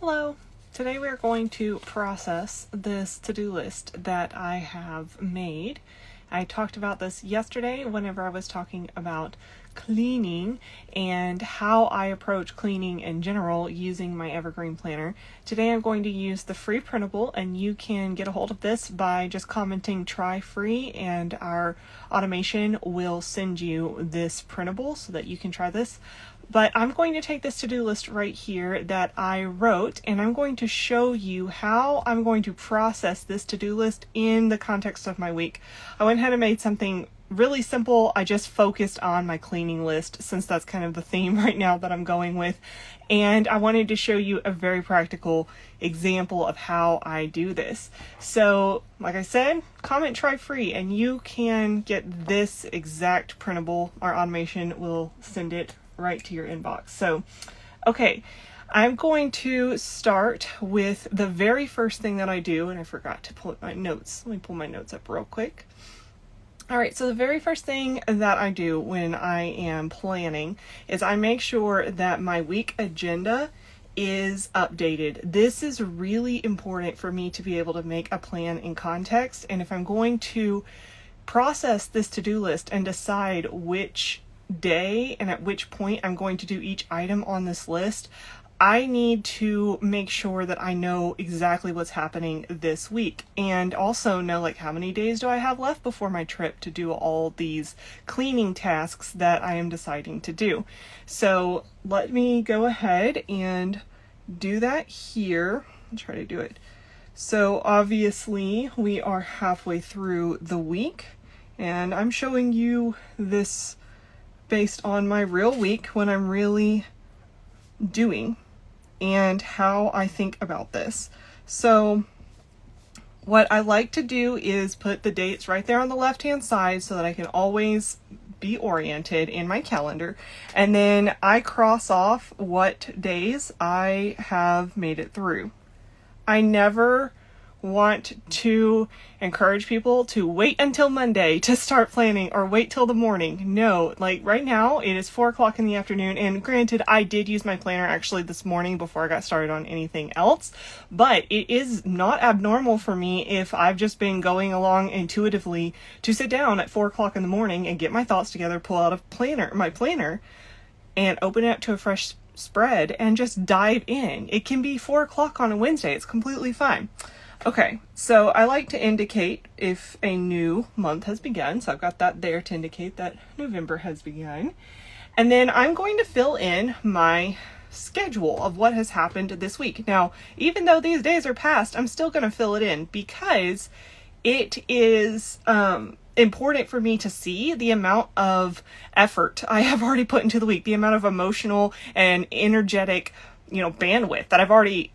Hello. Today we are going to process this to-do list that I have made. I talked about this yesterday whenever I was talking about cleaning and how I approach cleaning in general using my Evergreen planner. Today I'm going to use the free printable, and you can get a hold of this by just commenting try free, and our automation will send you this printable so that you can try this. But I'm going to take this to-do list right here that I wrote, and I'm going to show you how I'm going to process this to-do list in the context of my week. I went ahead and made something really simple. I just focused on my cleaning list since that's kind of the theme right now that I'm going with. And I wanted to show you a very practical example of how I do this. So, like I said, comment try free, and you can get this exact printable. Our automation will send it right to your inbox. So, okay, I'm going to start with the very first thing that I do, and I forgot to pull up my notes. Let me pull my notes up real quick. All right, so the very first thing that I do when I am planning is I make sure that my week agenda is updated. This is really important for me to be able to make a plan in context, and if I'm going to process this to-do list and decide which day and at which point I'm going to do each item on this list, I need to make sure that I know exactly what's happening this week, and also know like how many days do I have left before my trip to do all these cleaning tasks that I am deciding to do. So let me go ahead and do that here. I'll try to do it. So obviously we are halfway through the week, and I'm showing you this based on my real week, when I'm really doing and how I think about this. So what I like to do is put the dates right there on the left hand side so that I can always be oriented in my calendar, and then I cross off what days I have made it through. I never want to encourage people to wait until Monday to start planning or wait till the morning. No, like right now it is 4:00 in the afternoon, and granted I did use my planner actually this morning before I got started on anything else, but it is not abnormal for me if I've just been going along intuitively to sit down at 4:00 in the morning and get my thoughts together, pull out my planner and open it up to a fresh spread and just dive in. It can be 4:00 on a Wednesday. It's completely fine. Okay, so I like to indicate if a new month has begun. So I've got that there to indicate that November has begun. And then I'm going to fill in my schedule of what has happened this week. Now, even though these days are past, I'm still going to fill it in because it is important for me to see the amount of effort I have already put into the week, the amount of emotional and energetic, bandwidth that I've already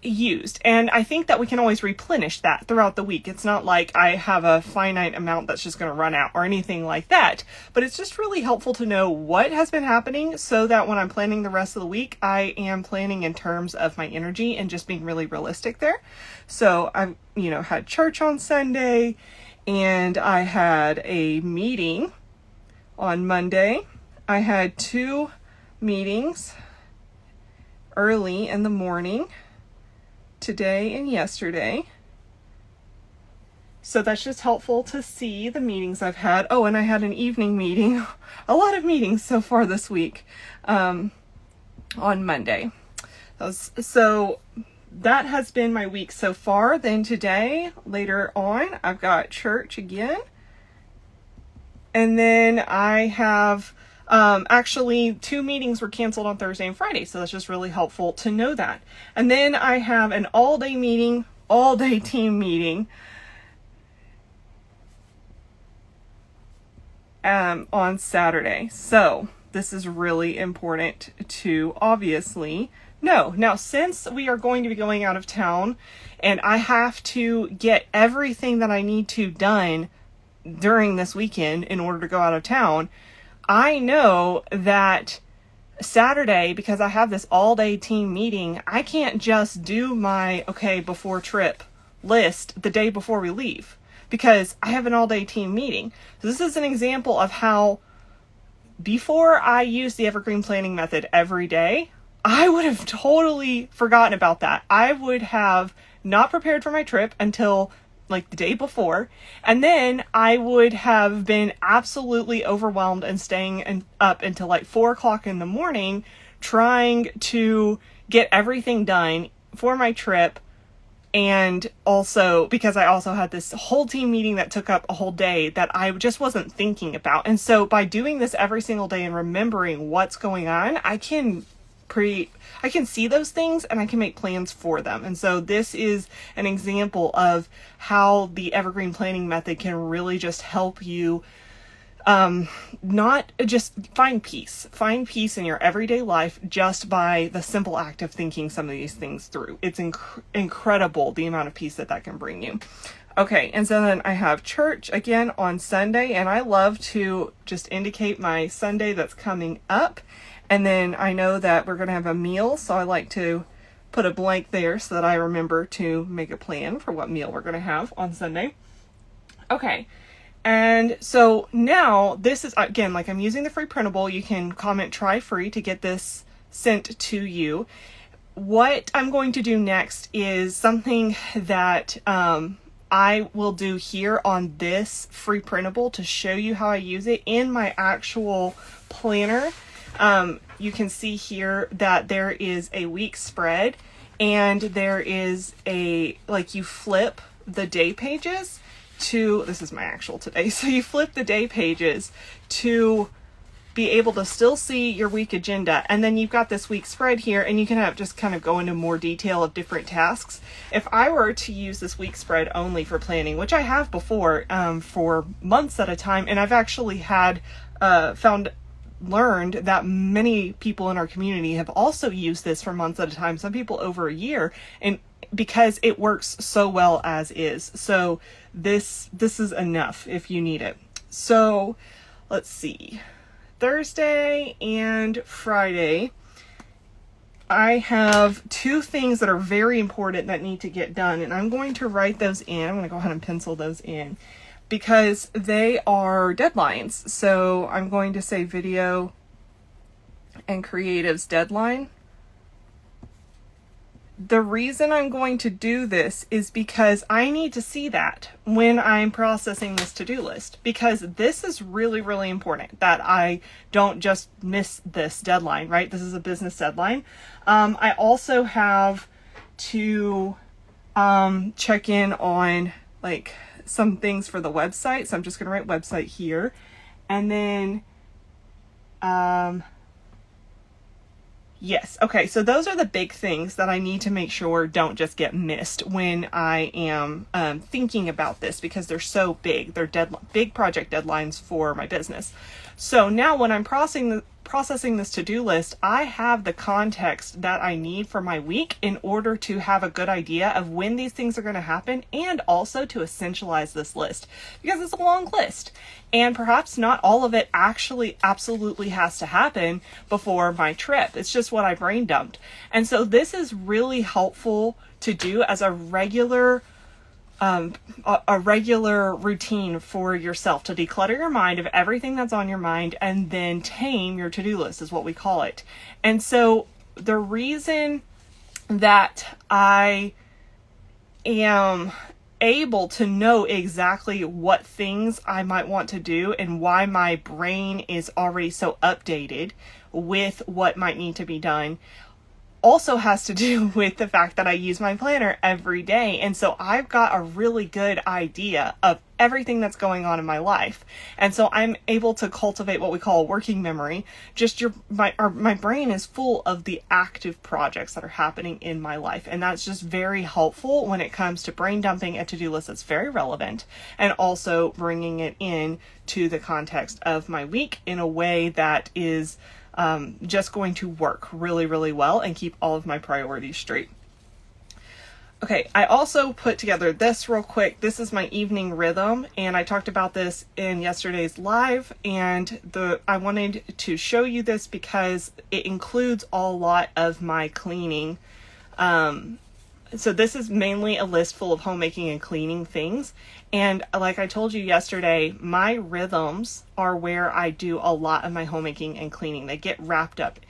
used. And I think that we can always replenish that throughout the week. It's not like I have a finite amount that's just going to run out or anything like that, but it's just really helpful to know what has been happening so that when I'm planning the rest of the week, I am planning in terms of my energy and just being really realistic there. So I've, had church on Sunday, and I had a meeting on Monday. I had 2 meetings early in the morning, today and yesterday. So that's just helpful to see the meetings I've had. Oh, and I had an evening meeting, a lot of meetings so far this week, on Monday. So that has been my week so far. Then today, later on, I've got church again. And then I have actually 2 meetings were canceled on Thursday and Friday, so that's just really helpful to know that. And then I have an all-day team meeting on Saturday. So this is really important to obviously know. Now, since we are going to be going out of town and I have to get everything that I need to done during this weekend in order to go out of town, I know that Saturday, because I have this all-day team meeting, I can't just do my before trip list the day before we leave because I have an all-day team meeting. So this is an example of how before I use the Evergreen Planning Method every day, I would have totally forgotten about that. I would have not prepared for my trip until like the day before, and then I would have been absolutely overwhelmed and staying up until like 4 o'clock in the morning trying to get everything done for my trip. And also because I also had this whole team meeting that took up a whole day that I just wasn't thinking about. And so by doing this every single day and remembering what's going on, I can see those things and I can make plans for them. And so this is an example of how the Evergreen Planning Method can really just help you not just find peace in your everyday life just by the simple act of thinking some of these things through. It's incredible the amount of peace that can bring you. Okay, and so then I have church again on Sunday, and I love to just indicate my Sunday that's coming up. And then I know that we're going to have a meal, so I like to put a blank there so that I remember to make a plan for what meal we're going to have on Sunday. Okay. And so now this is, again, like I'm using the free printable. You can comment try free to get this sent to you. What I'm going to do next is something that I will do here on this free printable to show you how I use it in my actual planner. You can see here that there is a week spread, and there is like you flip the day pages this is my actual today. So you flip the day pages to be able to still see your week agenda. And then you've got this week spread here, and you can just kind of go into more detail of different tasks. If I were to use this week spread only for planning, which I have before, for months at a time, and I've actually learned that many people in our community have also used this for months at a time, some people over a year, and because it works so well as is. So this is enough if you need it. So let's see. Thursday and Friday, I have 2 things that are very important that need to get done, and I'm going to write those in. I'm going to go ahead and pencil those in because they are deadlines. So I'm going to say video and creatives deadline. The reason I'm going to do this is because I need to see that when I'm processing this to-do list, because this is really, really important that I don't just miss this deadline, right? This is a business deadline. I also have to check in on like some things for the website. So I'm just going to write website here. And then yes. Okay. So those are the big things that I need to make sure don't just get missed when I am thinking about this, because they're so big. They're big project deadlines for my business. So now when I'm processing this to-do list, I have the context that I need for my week in order to have a good idea of when these things are going to happen, and also to essentialize this list, because it's a long list. And perhaps not all of it actually absolutely has to happen before my trip. It's just what I brain dumped. And so this is really helpful to do as a regular routine for yourself, to declutter your mind of everything that's on your mind and then tame your to-do list is what we call it. And so the reason that I am able to know exactly what things I might want to do and why my brain is already so updated with what might need to be done also has to do with the fact that I use my planner every day. And so I've got a really good idea of everything that's going on in my life. And so I'm able to cultivate what we call a working memory. Just my brain is full of the active projects that are happening in my life. And that's just very helpful when it comes to brain dumping a to-do list that's very relevant, and also bringing it in to the context of my week in a way that is just going to work really, really well and keep all of my priorities straight. Okay, I also put together this real quick. This is my evening rhythm, and I talked about this in yesterday's live, and I wanted to show you this because it includes a lot of my cleaning. So this is mainly a list full of homemaking and cleaning things. And like I told you yesterday, my rhythms are where I do a lot of my homemaking and cleaning. They get wrapped up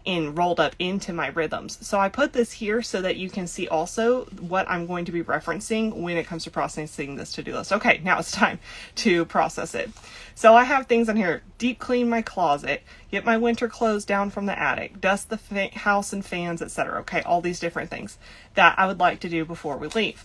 rolled up into my rhythms. So I put this here so that you can see also what I'm going to be referencing when it comes to processing this to-do list. Okay, now it's time to process it. So I have things on here: deep clean my closet, get my winter clothes down from the attic, dust the house and fans, etc. Okay, all these different things that I would like to do before we leave.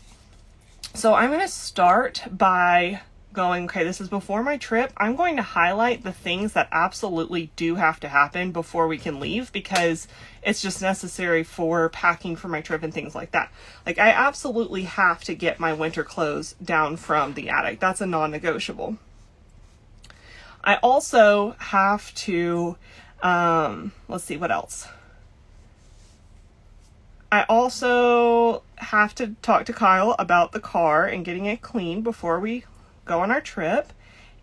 So I'm going to start by going, okay, this is before my trip. I'm going to highlight the things that absolutely do have to happen before we can leave, because it's just necessary for packing for my trip and things like that. Like, I absolutely have to get my winter clothes down from the attic. That's a non-negotiable. I also have to, let's see, what else? I also have to talk to Kyle about the car and getting it clean before we go on our trip.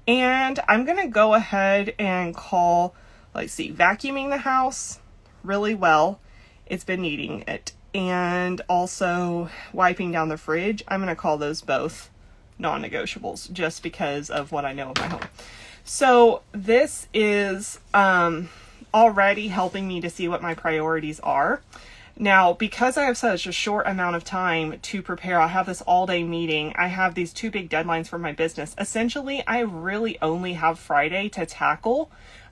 And I'm going to go ahead and call, let's see, vacuuming the house really well. It's been needing it. And also wiping down the fridge. I'm going to call those both non-negotiables just because of what I know of my home. So this is already helping me to see what my priorities are. Now, because I have such a short amount of time to prepare, I have this all-day meeting, I have these 2 big deadlines for my business. Essentially, I really only have Friday to tackle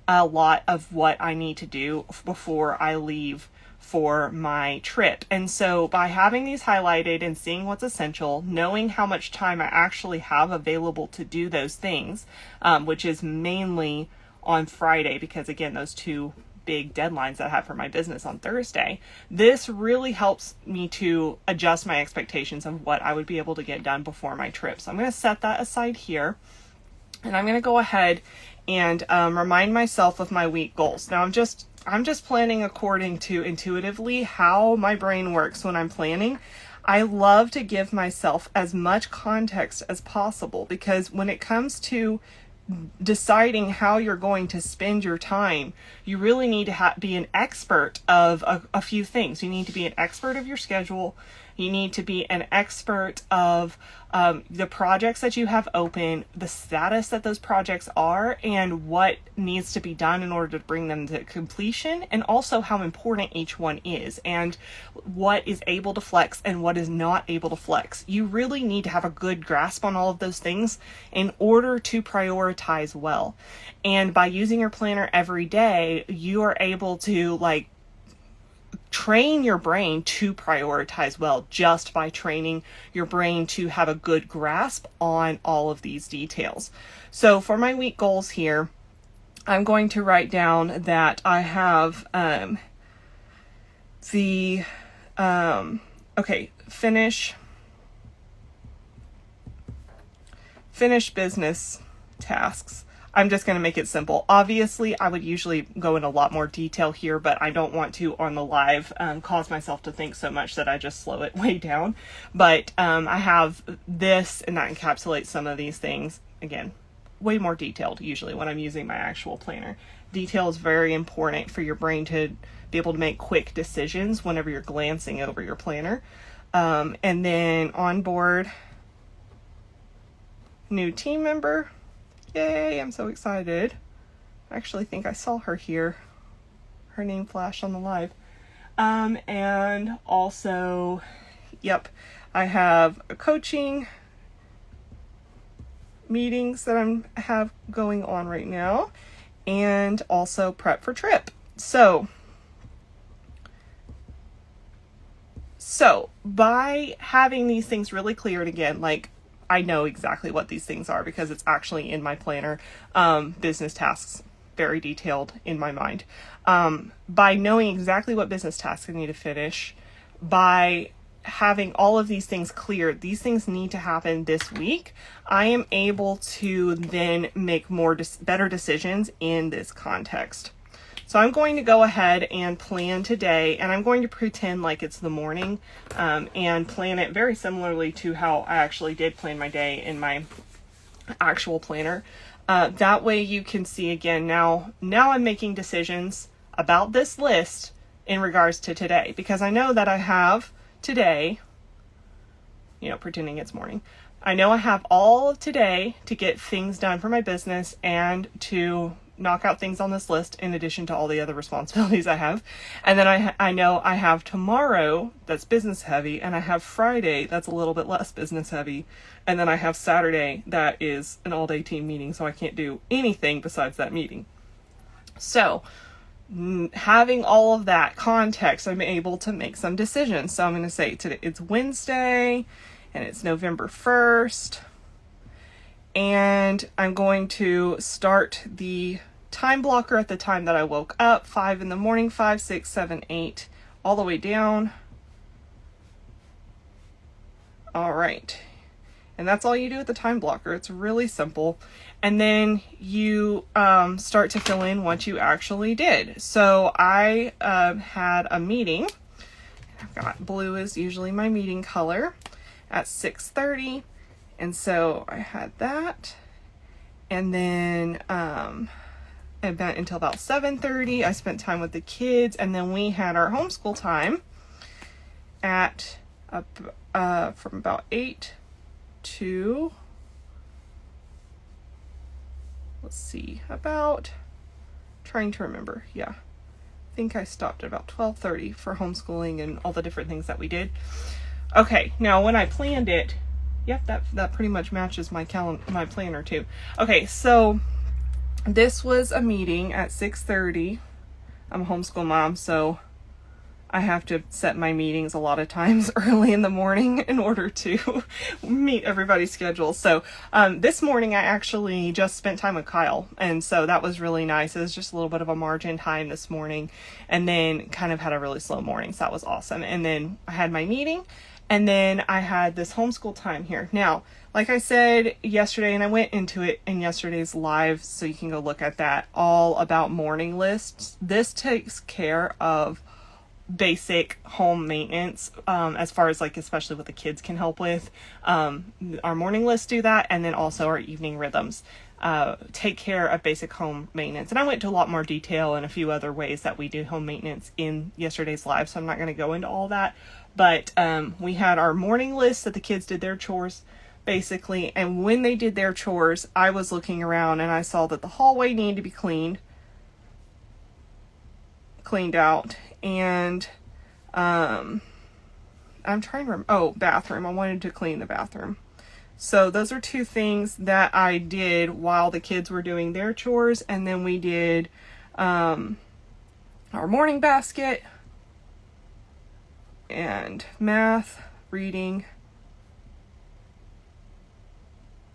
a lot of what I need to do before I leave for my trip. And so by having these highlighted and seeing what's essential, knowing how much time I actually have available to do those things, which is mainly on Friday, because again, those 2 big deadlines that I have for my business on Thursday, this really helps me to adjust my expectations of what I would be able to get done before my trip. So I'm going to set that aside here, and I'm going to go ahead and remind myself of my week goals. Now I'm just planning according to intuitively how my brain works when I'm planning. I love to give myself as much context as possible, because when it comes to deciding how you're going to spend your time, you really need to be an expert of a few things. You need to be an expert of your schedule. You need to be an expert of the projects that you have open, the status that those projects are, and what needs to be done in order to bring them to completion, and also how important each one is, and what is able to flex and what is not able to flex. You really need to have a good grasp on all of those things in order to prioritize well. And by using your planner every day, you are able to train your brain to prioritize well, just by training your brain to have a good grasp on all of these details. So for my week goals here, I'm going to write down that I have finish business tasks. I'm just going to make it simple. Obviously, I would usually go in a lot more detail here, but I don't want to on the live cause myself to think so much that I just slow it way down. But I have this, and that encapsulates some of these things. Again, way more detailed usually when I'm using my actual planner. Detail is very important for your brain to be able to make quick decisions whenever you're glancing over your planner. And then onboard new team member. Yay, I'm so excited. I actually think I saw her here. Her name flashed on the live. And also, I have a coaching meetings that I have going on right now, and also prep for trip. So by having these things really clear, and again, I know exactly what these things are because it's actually in my planner, business tasks, very detailed in my mind. By knowing exactly what business tasks I need to finish, by having all of these things clear, these things need to happen this week, I am able to then make better decisions in this context. So I'm going to go ahead and plan today, and I'm going to pretend like it's the morning, and plan it very similarly to how I actually did plan my day in my actual planner. That way you can see again, now I'm making decisions about this list in regards to today, because I know that I have today, pretending it's morning. I know I have all of today to get things done for my business and to knock out things on this list in addition to all the other responsibilities I have. And then I know I have tomorrow that's business heavy, and I have Friday that's a little bit less business heavy. And then I have Saturday that is an all-day team meeting, so I can't do anything besides that meeting. So having all of that context, I'm able to make some decisions. So I'm going to say today it's Wednesday and it's November 1st. And I'm going to start the time blocker at the time that I woke up, 5 in the morning, 5, 6, 7, 8, all the way down. All right. And that's all you do with the time blocker. It's really simple. And then you start to fill in what you actually did. So I had a meeting. I've got blue is usually my meeting color at 6:30. And so I had that. And then it went until about 7:30. I spent time with the kids. And then we had our homeschool time at from about 8 to, let's see, about, trying to remember, yeah, I think I stopped at about 12:30 for homeschooling and all the different things that we did. Okay, now when I planned it, yep, that pretty much matches my my planner too. Okay, so this was a meeting at 6:30. I'm a homeschool mom, so I have to set my meetings a lot of times early in the morning in order to meet everybody's schedule. So this morning I actually just spent time with Kyle, and so that was really nice. It was just a little bit of a margin time this morning, and then kind of had a really slow morning, so that was awesome. And then I had my meeting, and then I had this homeschool time here. Now, like I said yesterday, and I went into it in yesterday's live, so you can go look at that, all about morning lists. This takes care of basic home maintenance, as far as like, especially what the kids can help with. Our morning lists do that, and then also our evening rhythms take care of basic home maintenance. And I went to a lot more detail and a few other ways that we do home maintenance in yesterday's live, so I'm not going to go into all that. But we had our morning list that the kids did their chores basically, and when they did their chores, I was looking around and I saw that the hallway needed to be cleaned out, and I'm trying to remember, bathroom. I wanted to clean the bathroom. So those are two things that I did while the kids were doing their chores. And then we did our morning basket and math, reading.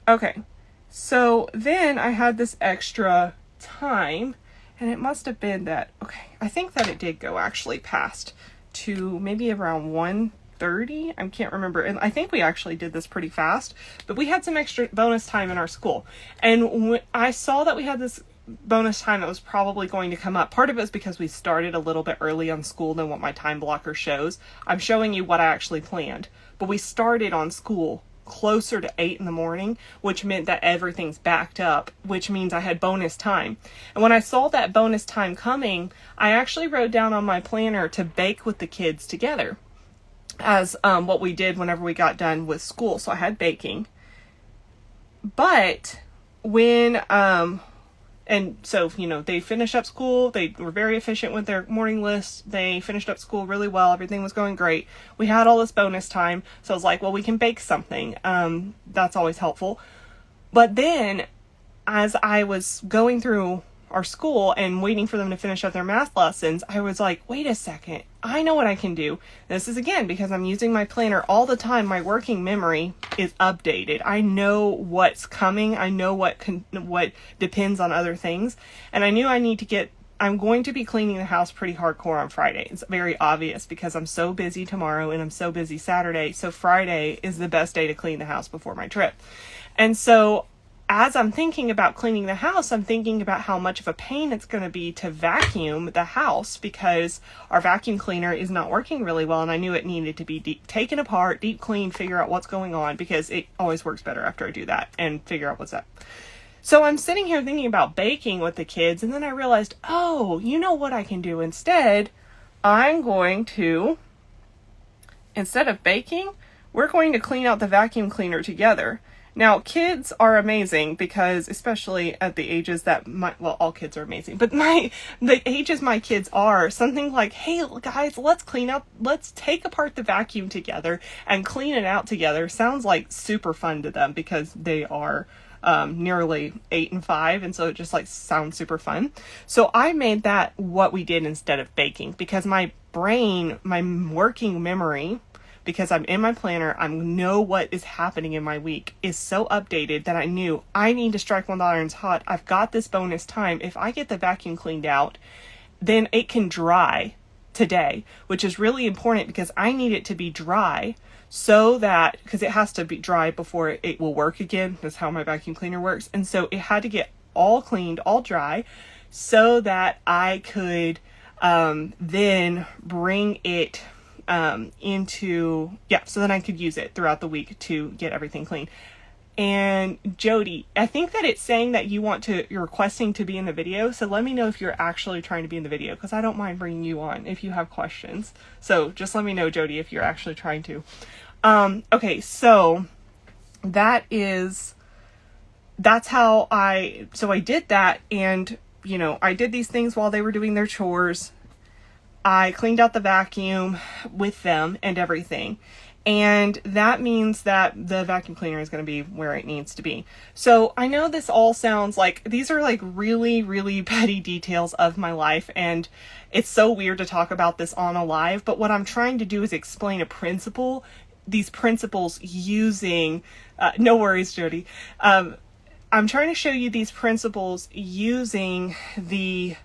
Okay, so then I had this extra time, and it must have been that, okay, I think that it did go actually past to maybe around 1:30. I can't remember. And I think we actually did this pretty fast, but we had some extra bonus time in our school. And when I saw that we had this bonus time that was probably going to come up, part of it was because we started a little bit early on school than what my time blocker shows. I'm showing you what I actually planned, but we started on school closer to 8 in the morning, which meant that everything's backed up, which means I had bonus time. And when I saw that bonus time coming, I actually wrote down on my planner to bake with the kids together as what we did whenever we got done with school. So I had baking. But when and so, you know, they finished up school. They were very efficient with their morning list. They finished up school really well. Everything was going great. We had all this bonus time. So I was like, well, we can bake something. That's always helpful. But then as I was going through our school and waiting for them to finish up their math lessons, I was like, wait a second. I know what I can do. This is, again, because I'm using my planner all the time. My working memory is updated. I know what's coming. I know what depends on other things. And I knew I'm going to be cleaning the house pretty hardcore on Friday. It's very obvious because I'm so busy tomorrow and I'm so busy Saturday. So Friday is the best day to clean the house before my trip. And so as I'm thinking about cleaning the house, I'm thinking about how much of a pain it's going to be to vacuum the house because our vacuum cleaner is not working really well, and I knew it needed to be taken apart, deep cleaned, figure out what's going on, because it always works better after I do that and figure out what's up. So I'm sitting here thinking about baking with the kids, and then I realized, oh, you know what I can do instead? Instead of baking, we're going to clean out the vacuum cleaner together. Now, kids are amazing because, especially at the ages that all kids are amazing, but the ages my kids are, something like, hey guys, let's take apart the vacuum together and clean it out together sounds like super fun to them because they are nearly 8 and 5, and so it just like sounds super fun. So I made that what we did instead of baking, because my brain, my working memory, because I'm in my planner, I know what is happening in my week, is so updated that I knew I need to strike while the iron's hot. I've got this bonus time. If I get the vacuum cleaned out, then it can dry today, which is really important because I need it to be dry so that, because it has to be dry before it will work again. That's how my vacuum cleaner works. And so it had to get all cleaned, all dry, so that I could then bring it so then I could use it throughout the week to get everything clean. And Jody, I think that it's saying that you're requesting to be in the video. So let me know if you're actually trying to be in the video, because I don't mind bringing you on if you have questions. So just let me know, Jody, if you're actually trying to. Okay, so that's how I did that. And, I did these things while they were doing their chores. I cleaned out the vacuum with them and everything. And that means that the vacuum cleaner is going to be where it needs to be. So I know this all sounds like, these are like really, really petty details of my life. And it's so weird to talk about this on a live, but what I'm trying to do is explain these principles using, no worries, Jody. I'm trying to show you these principles using these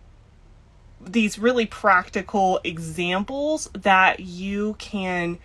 really practical examples that you can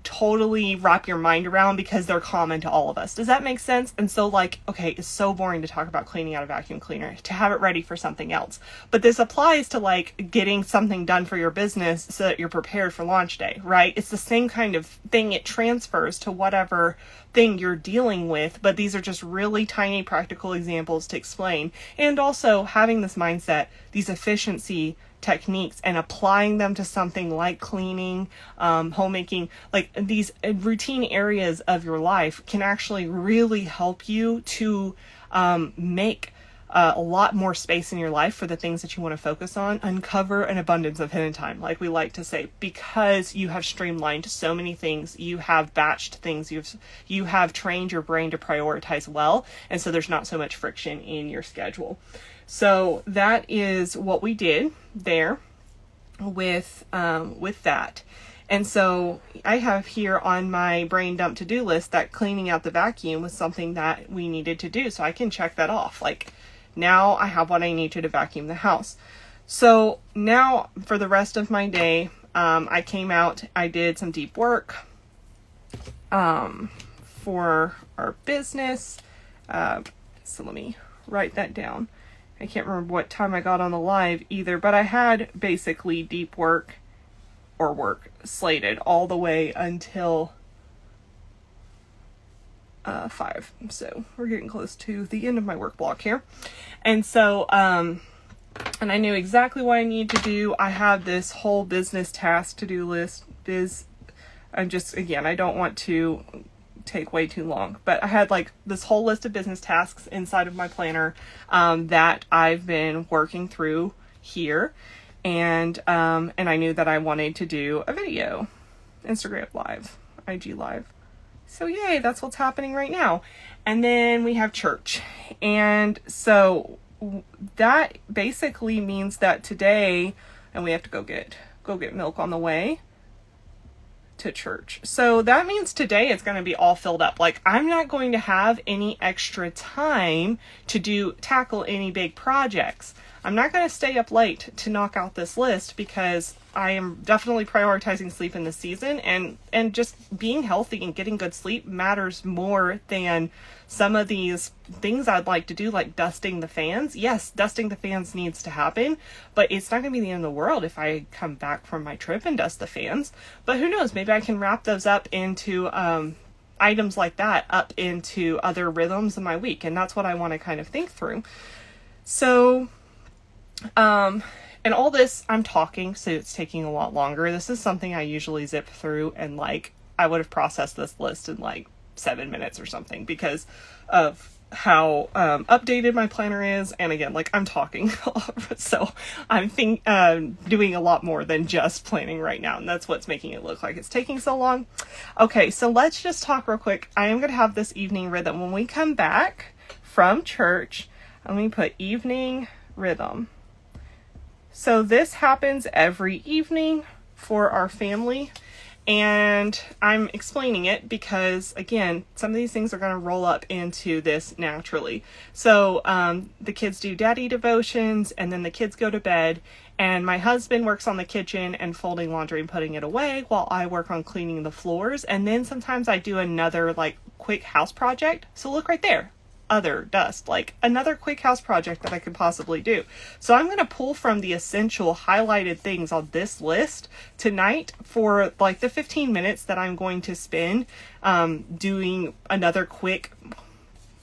totally wrap your mind around because they're common to all of us. Does that make sense? And so okay, it's so boring to talk about cleaning out a vacuum cleaner, to have it ready for something else. But this applies to getting something done for your business so that you're prepared for launch day, right? It's the same kind of thing. It transfers to whatever thing you're dealing with, but these are just really tiny practical examples to explain. And also having this mindset, these efficiency techniques, and applying them to something like cleaning, homemaking, like these routine areas of your life can actually really help you to make a lot more space in your life for the things that you want to focus on, uncover an abundance of hidden time, like we like to say, because you have streamlined so many things, you have batched things, you have trained your brain to prioritize well, and so there's not so much friction in your schedule. So that is what we did there with that. And so I have here on my brain dump to-do list that cleaning out the vacuum was something that we needed to do. So I can check that off. Now I have what I need to vacuum the house. So now for the rest of my day, I came out, I did some deep work for our business. So let me write that down. I can't remember what time I got on the live either, but I had basically deep work slated all the way until 5. So we're getting close to the end of my work block here. And so, and I knew exactly what I need to do. I have this whole business task to-do list. I don't want to take way too long, but I had this whole list of business tasks inside of my planner that I've been working through here, and I knew that I wanted to do a video, Instagram live, IG live. So yay, that's what's happening right now. And then we have church, and so that basically means that today, and we have to go get milk on the way to church. So that means today it's going to be all filled up. I'm not going to have any extra time to tackle any big projects. I'm not going to stay up late to knock out this list because I am definitely prioritizing sleep in this season, and just being healthy and getting good sleep matters more than some of these things I'd like to do, like dusting the fans. Yes, dusting the fans needs to happen, but it's not going to be the end of the world if I come back from my trip and dust the fans. But who knows, maybe I can wrap those up into items like that up into other rhythms in my week, and that's what I want to kind of think through. So and all this, I'm talking, so it's taking a lot longer. This is something I usually zip through, and I would have processed this list in 7 minutes or something because of how updated my planner is. And again, like I'm talking a lot, so I'm doing a lot more than just planning right now, and that's what's making it look like it's taking so long. Okay, so let's just talk real quick. I am going to have this evening rhythm when we come back from church. Let me put evening rhythm. So this happens every evening for our family. And I'm explaining it because, again, some of these things are going to roll up into this naturally. So the kids do daddy devotions, and then the kids go to bed, and my husband works on the kitchen and folding laundry and putting it away while I work on cleaning the floors. And then sometimes I do another like quick house project. So look right there. Other dust, like another quick house project that I could possibly do. So I'm going to pull from the essential highlighted things on this list tonight for like the 15 minutes that I'm going to spend doing another quick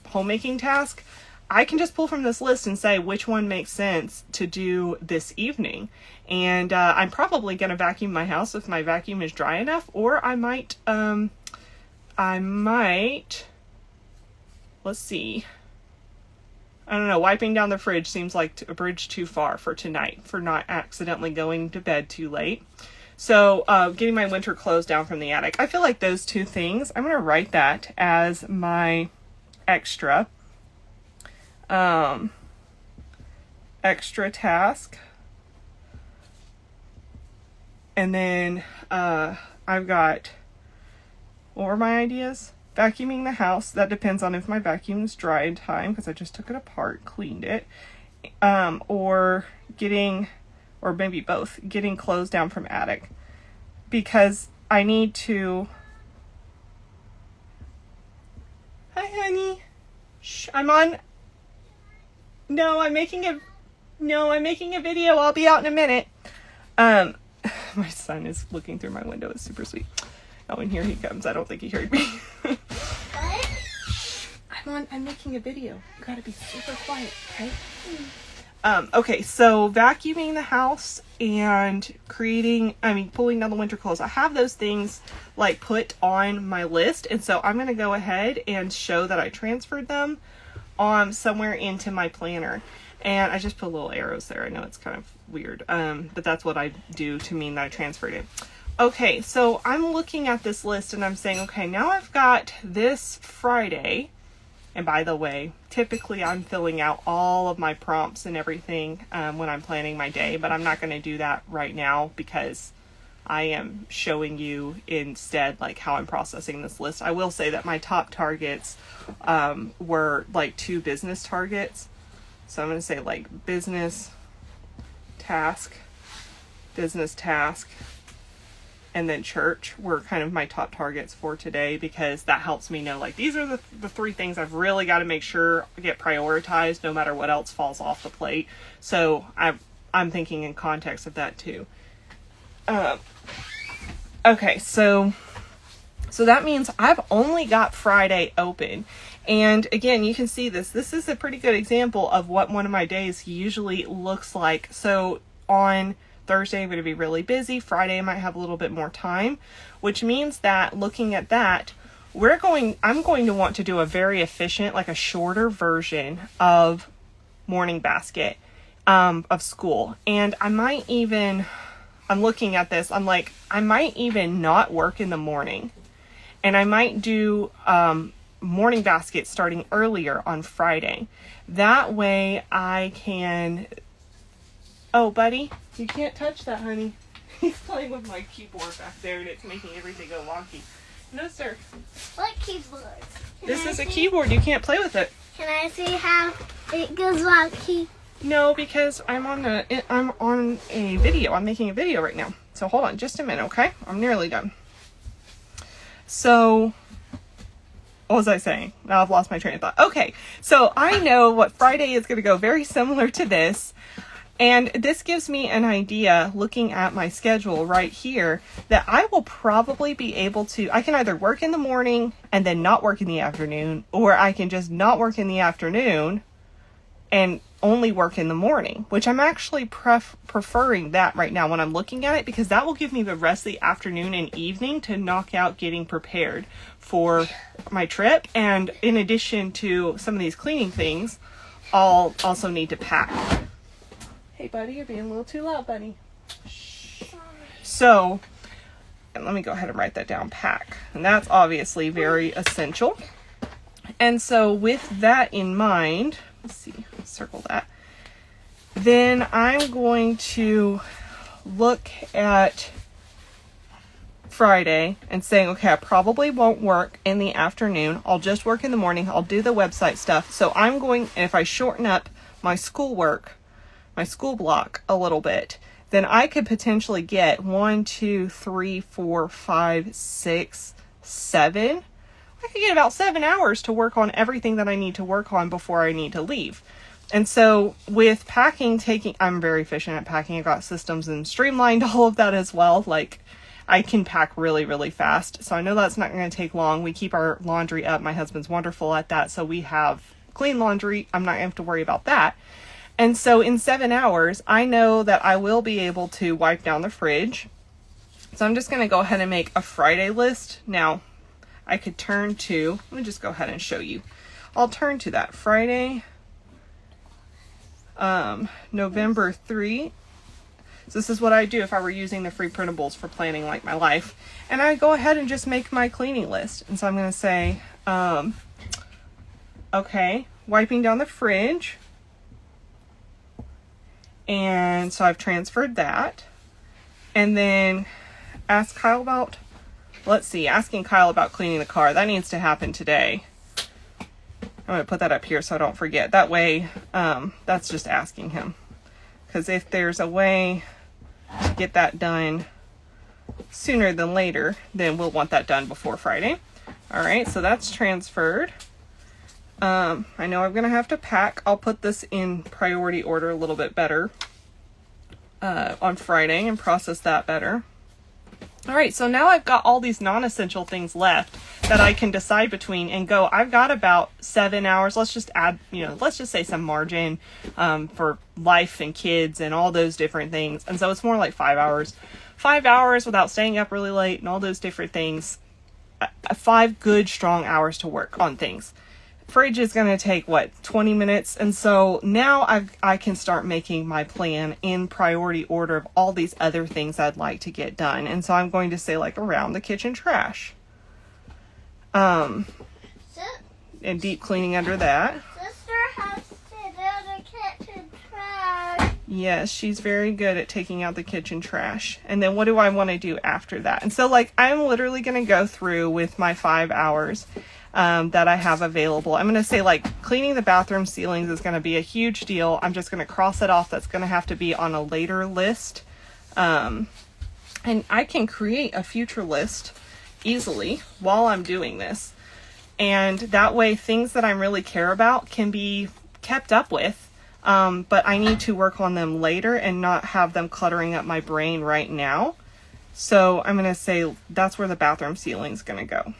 homemaking task. I can just pull from this list and say which one makes sense to do this evening. And I'm probably going to vacuum my house if my vacuum is dry enough, or I might let's see. I don't know. Wiping down the fridge seems like a bridge too far for tonight, for not accidentally going to bed too late. So getting my winter clothes down from the attic. I feel like those two things, I'm going to write that as my extra task. And then I've got, what were my ideas? Vacuuming the house. That depends on if my vacuum's dry in time, because I just took it apart, cleaned it. Or maybe both, getting clothes down from attic. Because I need to... Hi, honey. Shh, I'm making a video. I'll be out in a minute. My son is looking through my window. It's super sweet. Oh, and here he comes. I don't think he heard me. What? I'm making a video. You gotta be super quiet, okay? Okay, so vacuuming the house and pulling down the winter clothes. I have those things like put on my list, and so I'm gonna go ahead and show that I transferred them somewhere into my planner. And I just put little arrows there. I know it's kind of weird, but that's what I do to mean that I transferred it. Okay, so I'm looking at this list and I'm saying, okay, now I've got this Friday. And by the way, typically I'm filling out all of my prompts and everything when I'm planning my day, but I'm not going to do that right now because I am showing you instead like how I'm processing this list. I will say that my top targets were like 2 business targets. So I'm going to say like business task, and then church were kind of my top targets for today, because that helps me know like these are the 3 things I've really got to make sure get prioritized no matter what else falls off the plate. So I'm thinking in context of that too. Okay, so that means I've only got Friday open. And again, you can see this. This is a pretty good example of what one of my days usually looks like. So on Thursday, I'm going to be really busy. Friday, I might have a little bit more time, which means that looking at that, I'm going to want to do a very efficient, like a shorter version of morning basket of school. And I'm looking at this, I'm like, I might even not work in the morning. And I might do morning basket starting earlier on Friday. That way I can... Oh, buddy, you can't touch that, honey. He's playing with my keyboard back there and it's making everything go wonky. No, sir. What keyboard? This is a keyboard. You can't play with it. Can I see how it goes wonky? No, because I'm on a video. I'm making a video right now. So hold on just a minute, okay? I'm nearly done. So, what was I saying? Now I've lost my train of thought. Okay, so I know what Friday is going to go very similar to this. And this gives me an idea, looking at my schedule right here, that I will probably be able to, I can either work in the morning and then not work in the afternoon, or I can just not work in the afternoon and only work in the morning, which I'm actually preferring that right now when I'm looking at it, because that will give me the rest of the afternoon and evening to knock out getting prepared for my trip. And in addition to some of these cleaning things, I'll also need to pack. Hey buddy, you're being a little too loud, buddy. So, and let me go ahead and write that down, pack. And that's obviously very essential. And so with that in mind, let's see, circle that. Then I'm going to look at Friday and saying, okay, I probably won't work in the afternoon. I'll just work in the morning. I'll do the website stuff. So I'm going, if I shorten up my schoolwork, my school block a little bit, then I could potentially get 1, 2, 3, 4, 5, 6, 7. I could get about 7 hours to work on everything that I need to work on before I need to leave. And so with packing, I'm very efficient at packing. I got systems and streamlined all of that as well. Like, I can pack really, really fast. So I know that's not going to take long. We keep our laundry up. My husband's wonderful at that. So we have clean laundry. I'm not going to have to worry about that. And so in 7 hours, I know that I will be able to wipe down the fridge. So I'm just going to go ahead and make a Friday list. Now, I could turn to, let me just go ahead and show you. I'll turn to that Friday, November 3. So this is what I do if I were using the free printables for planning like my life. And I go ahead and just make my cleaning list. And so I'm going to say, okay, wiping down the fridge. And so I've transferred that. And then ask Kyle about, asking Kyle about cleaning the car. That needs to happen today. I'm going to put that up here so I don't forget. That way, that's just asking him. Because if there's a way to get that done sooner than later, then we'll want that done before Friday. All right, so that's transferred. I know I'm going to have to pack. I'll put this in priority order a little bit better on Friday and process that better. All right, so now I've got all these non-essential things left that I can decide between and go, I've got about 7 hours. Let's just add, let's just say some margin for life and kids and all those different things. And so it's more like 5 hours. 5 hours without staying up really late and all those different things. 5 good, strong hours to work on things. Fridge is going to take 20 minutes. And so now I can start making my plan in priority order of all these other things I'd like to get done. And so I'm going to say like around the kitchen trash. And deep cleaning under that. Sister has to do the kitchen trash. Yes, she's very good at taking out the kitchen trash. And then what do I want to do after that? And so I'm literally going to go through with my 5 hours that I have available. I'm going to say cleaning the bathroom ceilings is going to be a huge deal. I'm just going to cross it off. That's going to have to be on a later list. And I can create a future list easily while I'm doing this. And that way things that I really care about can be kept up with. But I need to work on them later and not have them cluttering up my brain right now. So I'm going to say that's where the bathroom ceiling is going to go.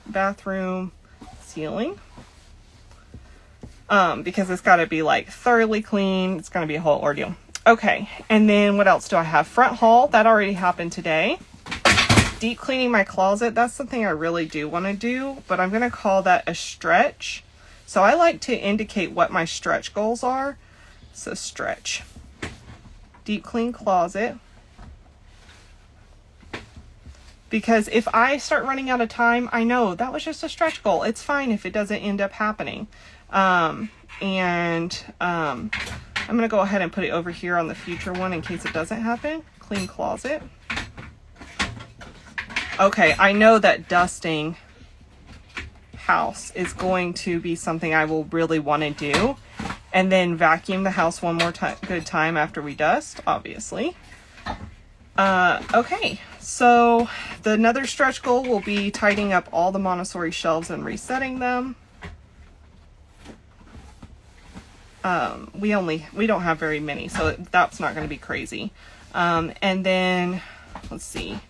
Bathroom ceiling. Because it's got to be thoroughly clean. It's going to be a whole ordeal. Okay. And then what else do I have? Front hall. That already happened today. Deep cleaning my closet. That's something I really do want to do, but I'm going to call that a stretch. So I like to indicate what my stretch goals are. So stretch. Deep clean closet. Because if I start running out of time, I know that was just a stretch goal. It's fine if it doesn't end up happening. I'm going to go ahead and put it over here on the future one in case it doesn't happen. Clean closet. Okay, I know that dusting house is going to be something I will really want to do. And then vacuum the house one more good time after we dust, obviously. Okay, so another stretch goal will be tidying up all the Montessori shelves and resetting them. We don't have very many, so that's not going to be crazy. And then, let's see.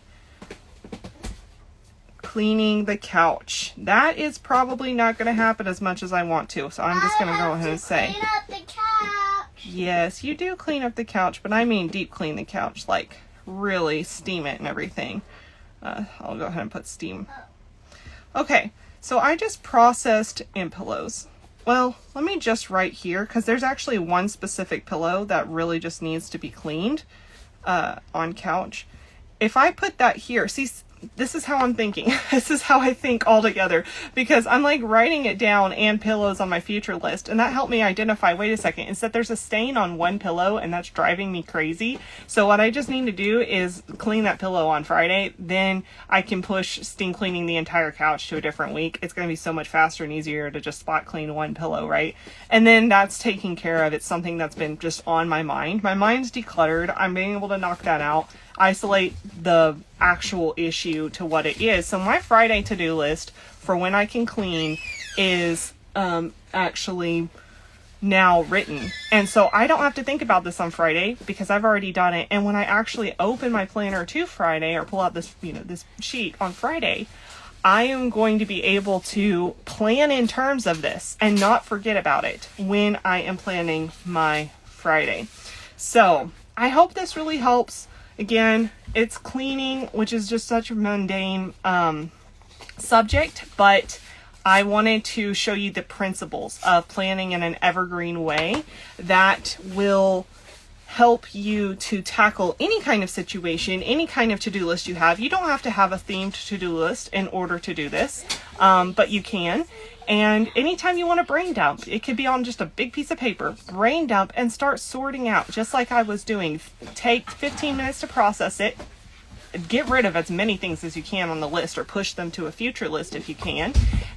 Cleaning the couch. That is probably not going to happen as much as I want to, so I'm just going to go ahead and say. Clean up the couch. Yes, you do clean up the couch, but I mean deep clean the couch, like really steam it and everything. I'll go ahead and put steam. Okay, so I just processed in pillows. Well, let me just write here, because there's actually one specific pillow that really just needs to be cleaned on couch. If I put that here, see, this is how I'm thinking. This is how I think altogether, because I'm like writing it down and pillows on my future list, and that helped me identify, wait a second, is that there's a stain on one pillow and that's driving me crazy. So what I just need to do is clean that pillow on Friday, then I can push steam cleaning the entire couch to a different week. It's going to be so much faster and easier to just spot clean one pillow, right? And then that's taken care of. It's something that's been just on my mind. My mind's decluttered. I'm being able to knock that out, isolate the actual issue to what it is. So my Friday to-do list for when I can clean is actually now written. And so I don't have to think about this on Friday because I've already done it. And when I actually open my planner to Friday or pull out this, this sheet on Friday, I am going to be able to plan in terms of this and not forget about it when I am planning my Friday. So I hope this really helps. Again, it's cleaning, which is just such a mundane subject, but I wanted to show you the principles of planning in an evergreen way that will help you to tackle any kind of situation, any kind of to-do list you have. You don't have to have a themed to-do list in order to do this, but you can. And anytime you want to brain dump, it could be on just a big piece of paper, brain dump and start sorting out, just like I was doing. Take 15 minutes to process it. Get rid of as many things as you can on the list or push them to a future list if you can.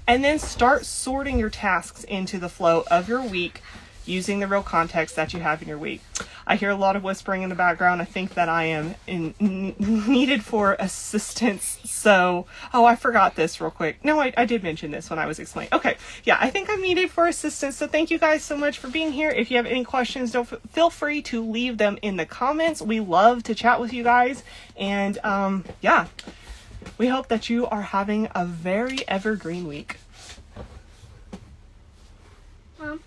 And then start sorting your tasks into the flow of your week using the real context that you have in your week. I hear a lot of whispering in the background. I think that I am needed for assistance. So, I forgot this real quick. No, I did mention this when I was explaining. Okay, yeah, I think I'm needed for assistance. So thank you guys so much for being here. If you have any questions, feel free to leave them in the comments. We love to chat with you guys. And yeah, we hope that you are having a very evergreen week. Mom,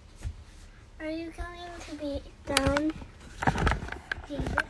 are you going to be done? Jesus.